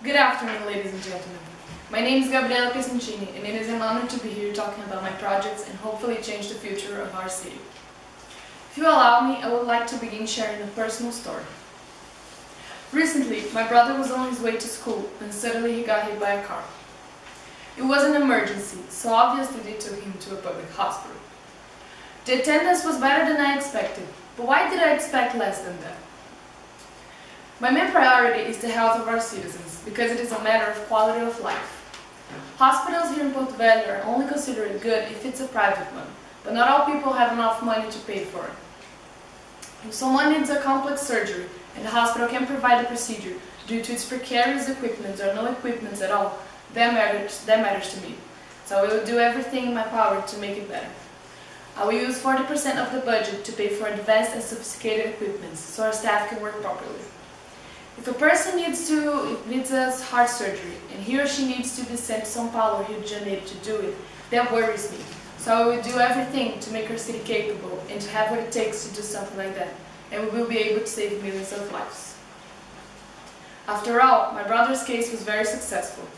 Good afternoon, ladies and gentlemen. My name is Gabriella Piacentini, and it is an honor to be here talking about my projects and hopefully change the future of our city. If you allow me, I would like to begin sharing a personal story. Recently, my brother was on his way to school and suddenly he got hit by a car. It was an emergency, so obviously they took him to a public hospital. The attendance was better than I expected, but why did I expect less than that? My main priority is the health of our citizens, because it is a matter of quality of life. Hospitals here in Porto Velho are only considered good if it's a private one, but not all people have enough money to pay for it. If someone needs a complex surgery and the hospital can provide the procedure due to its precarious equipment or no equipment at all, that matters to me. So I will do everything in my power to make it better. I will use 40% of the budget to pay for advanced and sophisticated equipment so our staff can work properly. If a person needs a heart surgery and he or she needs to be sent to São Paulo or Rio de Janeiro to do it, that worries me. So I will do everything to make our city capable and to have what it takes to do something like that, and we will be able to save millions of lives. After all, my brother's case was very successful,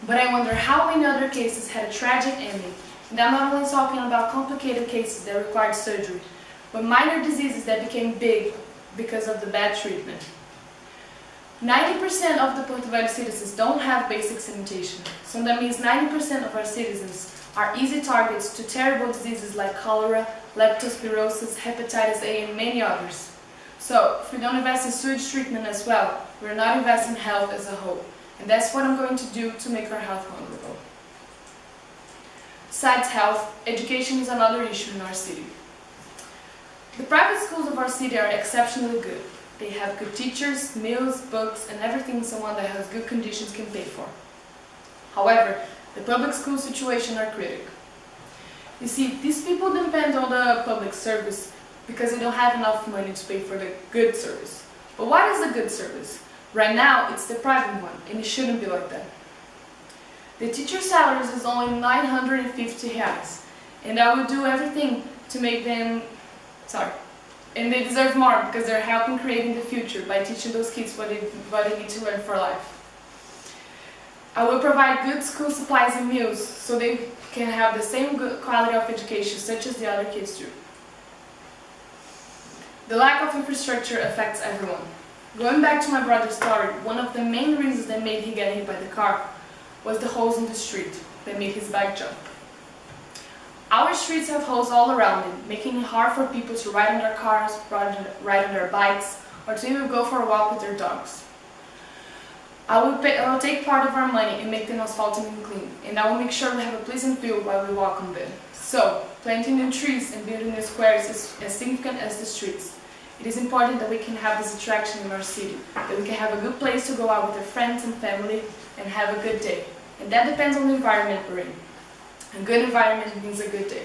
but I wonder how many other cases had a tragic ending. And I'm not only talking about complicated cases that required surgery, but minor diseases that became big because of the bad treatment. 90% of the Porto Velho citizens don't have basic sanitation, so that means 90% of our citizens are easy targets to terrible diseases like cholera, leptospirosis, hepatitis A, and many others. So, if we don't invest in sewage treatment as well, we're not investing in health as a whole, and that's what I'm going to do to make our health vulnerable. Besides health, education is another issue in our city. The private schools of our city are exceptionally good. They have good teachers, meals, books, and everything someone that has good conditions can pay for. However, the public school situation are critical. You see, these people depend on the public service because they don't have enough money to pay for the good service. But what is the good service? Right now, it's the private one, and it shouldn't be like that. The teacher salaries is only 950 reais, and I will do everything to make them, and they deserve more because they're helping creating the future by teaching those kids what they need to learn for life. I will provide good school supplies and meals so they can have the same good quality of education such as the other kids do. The lack of infrastructure affects everyone. Going back to my brother's story, one of the main reasons that made him get hit by the car was the holes in the street that made his bike jump. Our streets have holes all around it, making it hard for people to ride on their cars, ride on their bikes, or to even go for a walk with their dogs. I will take part of our money and make them asphalted and clean, and I will make sure we have a pleasant view while we walk on them. So, planting new trees and building new squares is as significant as the streets. It is important that we can have this attraction in our city, that we can have a good place to go out with our friends and family and have a good day. And that depends on the environment we're in. A good environment means a good day.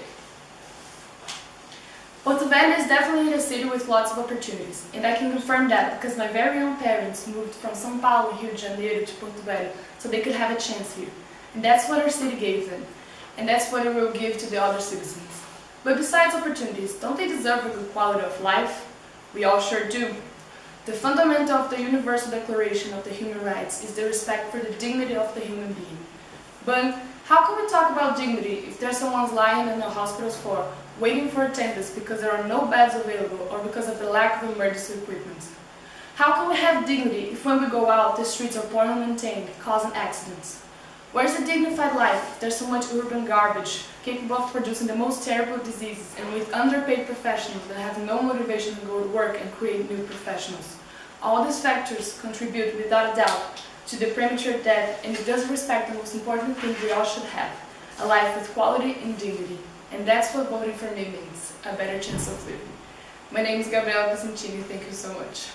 Porto Velho is definitely a city with lots of opportunities, and I can confirm that because my very own parents moved from São Paulo, Rio de Janeiro to Porto Velho so they could have a chance here. And that's what our city gave them, and that's what it will give to the other citizens. But besides opportunities, don't they deserve a good quality of life? We all sure do. The fundamental of the Universal Declaration of the Human Rights is the respect for the dignity of the human being. But how can we talk about dignity if there's someone lying in the hospital's floor waiting for attendance because there are no beds available or because of the lack of emergency equipment? How can we have dignity if when we go out the streets are poorly maintained, causing accidents? Where's a dignified life if there's so much urban garbage capable of producing the most terrible diseases and with underpaid professionals that have no motivation to go to work and create new professionals? All these factors contribute without a doubt to the premature death, and it doesn't respect the most important thing we all should have, a life with quality and dignity. And that's what voting for me means, a better chance of living. My name is Gabriella Piacentini, thank you so much.